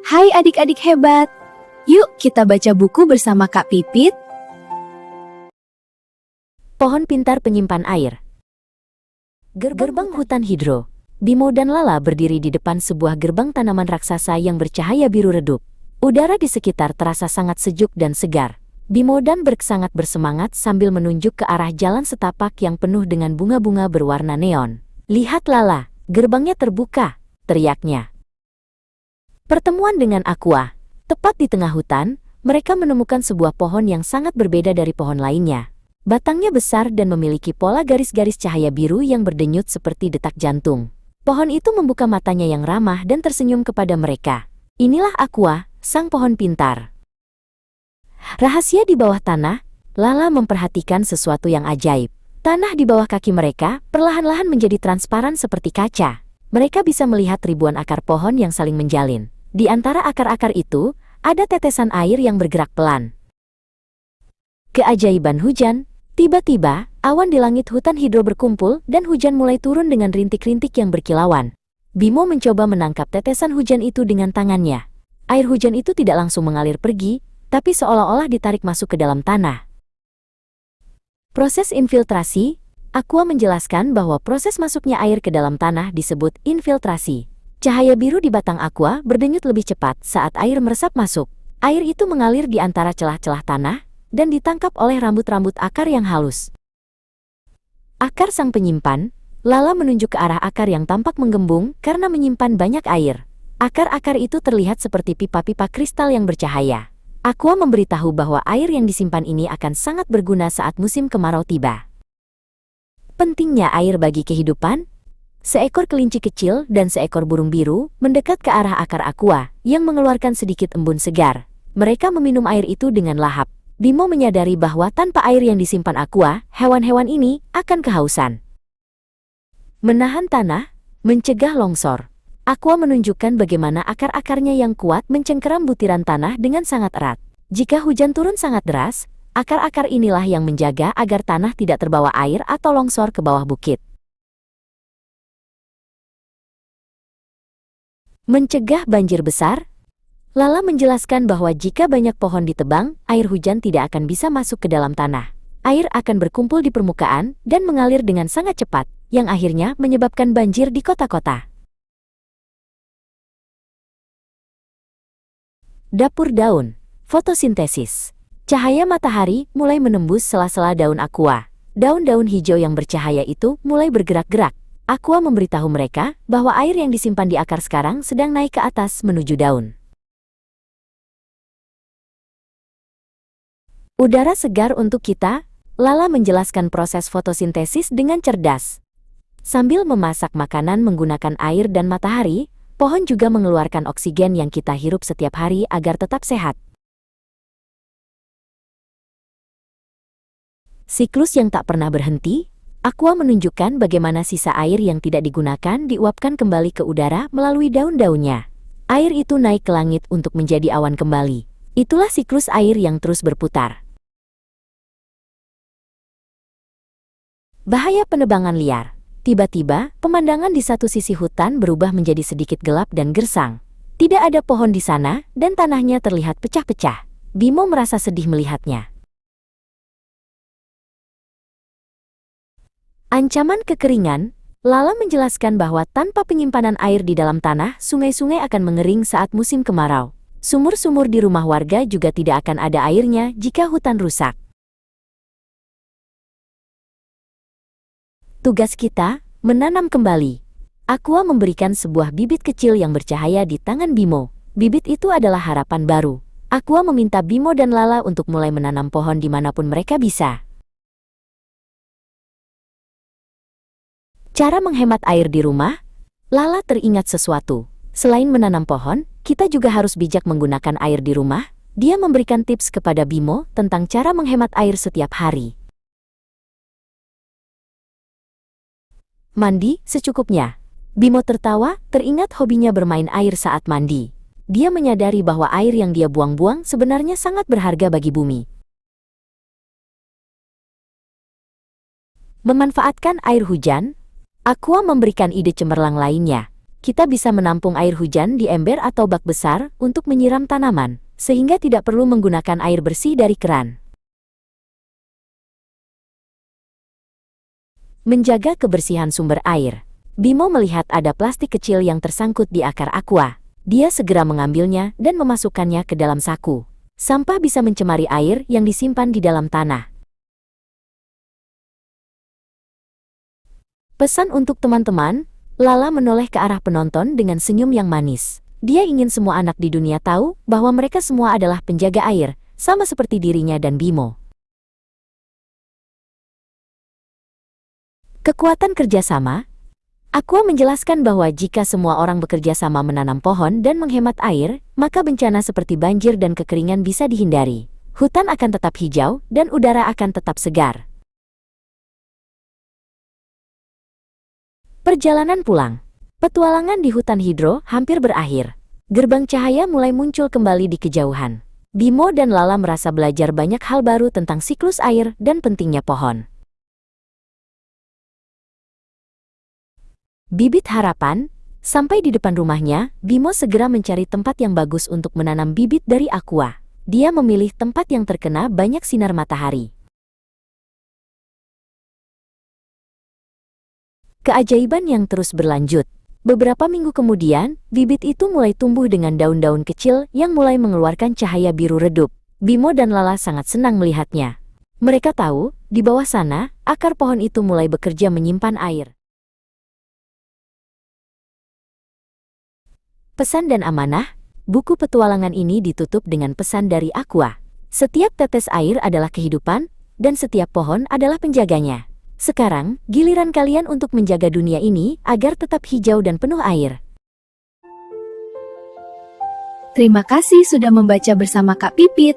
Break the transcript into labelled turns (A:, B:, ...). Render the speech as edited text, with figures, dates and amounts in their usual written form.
A: Hai adik-adik hebat, yuk kita baca buku bersama Kak Pipit.
B: Pohon pintar penyimpan air. Gerbang hutan hidro. Bimo dan Lala berdiri di depan sebuah gerbang tanaman raksasa yang bercahaya biru redup. Udara di sekitar terasa sangat sejuk dan segar. Bimo dan Berk sangat bersemangat sambil menunjuk ke arah jalan setapak yang penuh dengan bunga-bunga berwarna neon. "Lihat Lala, gerbangnya terbuka," teriaknya. Pertemuan dengan Aqua. Tepat di tengah hutan, mereka menemukan sebuah pohon yang sangat berbeda dari pohon lainnya. Batangnya besar dan memiliki pola garis-garis cahaya biru yang berdenyut seperti detak jantung. Pohon itu membuka matanya yang ramah dan tersenyum kepada mereka. Inilah Aqua, sang pohon pintar. Rahasia di bawah tanah. Lala memperhatikan sesuatu yang ajaib. Tanah di bawah kaki mereka perlahan-lahan menjadi transparan seperti kaca. Mereka bisa melihat ribuan akar pohon yang saling menjalin. Di antara akar-akar itu, ada tetesan air yang bergerak pelan. Keajaiban hujan. Tiba-tiba, awan di langit hutan hidro berkumpul dan hujan mulai turun dengan rintik-rintik yang berkilauan. Bimo mencoba menangkap tetesan hujan itu dengan tangannya. Air hujan itu tidak langsung mengalir pergi, tapi seolah-olah ditarik masuk ke dalam tanah. Proses infiltrasi. Aqua menjelaskan bahwa proses masuknya air ke dalam tanah disebut infiltrasi. Cahaya biru di batang Aqua berdenyut lebih cepat saat air meresap masuk. Air itu mengalir di antara celah-celah tanah dan ditangkap oleh rambut-rambut akar yang halus. Akar sang penyimpan. Lala menunjuk ke arah akar yang tampak menggembung karena menyimpan banyak air. Akar-akar itu terlihat seperti pipa-pipa kristal yang bercahaya. Aqua memberitahu bahwa air yang disimpan ini akan sangat berguna saat musim kemarau tiba. Pentingnya air bagi kehidupan. Seekor kelinci kecil dan seekor burung biru mendekat ke arah akar Aqua yang mengeluarkan sedikit embun segar. Mereka meminum air itu dengan lahap. Bimo menyadari bahwa tanpa air yang disimpan Aqua, hewan-hewan ini akan kehausan. Menahan tanah, mencegah longsor. Aqua menunjukkan bagaimana akar-akarnya yang kuat mencengkeram butiran tanah dengan sangat erat. Jika hujan turun sangat deras, akar-akar inilah yang menjaga agar tanah tidak terbawa air atau longsor ke bawah bukit. Mencegah banjir besar. Lala menjelaskan bahwa jika banyak pohon ditebang, air hujan tidak akan bisa masuk ke dalam tanah. Air akan berkumpul di permukaan dan mengalir dengan sangat cepat, yang akhirnya menyebabkan banjir di kota-kota. Dapur daun. Fotosintesis. Cahaya matahari mulai menembus sela-sela daun Aqua. Daun-daun hijau yang bercahaya itu mulai bergerak-gerak. Aqua memberitahu mereka bahwa air yang disimpan di akar sekarang sedang naik ke atas menuju daun. Udara segar untuk kita. Lala menjelaskan proses fotosintesis dengan cerdas. Sambil memasak makanan menggunakan air dan matahari, pohon juga mengeluarkan oksigen yang kita hirup setiap hari agar tetap sehat. Siklus yang tak pernah berhenti. Aqua menunjukkan bagaimana sisa air yang tidak digunakan diuapkan kembali ke udara melalui daun-daunnya. Air itu naik ke langit untuk menjadi awan kembali. Itulah siklus air yang terus berputar. Bahaya penebangan liar. Tiba-tiba, pemandangan di satu sisi hutan berubah menjadi sedikit gelap dan gersang. Tidak ada pohon di sana, dan tanahnya terlihat pecah-pecah. Bimo merasa sedih melihatnya. Ancaman kekeringan. Lala menjelaskan bahwa tanpa penyimpanan air di dalam tanah, sungai-sungai akan mengering saat musim kemarau. Sumur-sumur di rumah warga juga tidak akan ada airnya jika hutan rusak. Tugas kita, menanam kembali. Aqua memberikan sebuah bibit kecil yang bercahaya di tangan Bimo. Bibit itu adalah harapan baru. Aqua meminta Bimo dan Lala untuk mulai menanam pohon dimanapun mereka bisa. Cara menghemat air di rumah. Lala teringat sesuatu. Selain menanam pohon, kita juga harus bijak menggunakan air di rumah. Dia memberikan tips kepada Bimo tentang cara menghemat air setiap hari. Mandi secukupnya. Bimo tertawa, teringat hobinya bermain air saat mandi. Dia menyadari bahwa air yang dia buang-buang sebenarnya sangat berharga bagi bumi. Memanfaatkan air hujan. Aqua memberikan ide cemerlang lainnya. kita bisa menampung air hujan di ember atau bak besar untuk menyiram tanaman, sehingga tidak perlu menggunakan air bersih dari keran. Menjaga kebersihan sumber air. Bimo melihat ada plastik kecil yang tersangkut di akar aqua. Dia segera mengambilnya dan memasukkannya ke dalam saku. Sampah bisa mencemari air yang disimpan di dalam tanah. Pesan untuk teman-teman, Lala menoleh ke arah penonton dengan senyum yang manis. Dia ingin semua anak di dunia tahu bahwa mereka semua adalah penjaga air, sama seperti dirinya dan Bimo. Kekuatan kerjasama. Aqua menjelaskan bahwa jika semua orang bekerja sama menanam pohon dan menghemat air, maka bencana seperti banjir dan kekeringan bisa dihindari. Hutan akan tetap hijau dan udara akan tetap segar. Perjalanan pulang. Petualangan di hutan hidro hampir berakhir. Gerbang cahaya mulai muncul kembali di kejauhan. Bimo dan Lala merasa belajar banyak hal baru tentang siklus air dan pentingnya pohon. Bibit harapan. Sampai di depan rumahnya, Bimo segera mencari tempat yang bagus untuk menanam bibit dari aqua. Dia memilih tempat yang terkena banyak sinar matahari. Keajaiban yang terus berlanjut. Beberapa minggu kemudian, bibit itu mulai tumbuh dengan daun-daun kecil yang mulai mengeluarkan cahaya biru redup. Bimo dan Lala sangat senang melihatnya. Mereka tahu, di bawah sana, akar pohon itu mulai bekerja menyimpan air. Pesan dan amanah. Buku petualangan ini ditutup dengan pesan dari Aqua. Setiap tetes air adalah kehidupan, dan setiap pohon adalah penjaganya. Sekarang, giliran kalian untuk menjaga dunia ini agar tetap hijau dan penuh air.
A: Terima kasih sudah membaca bersama Kak Pipit.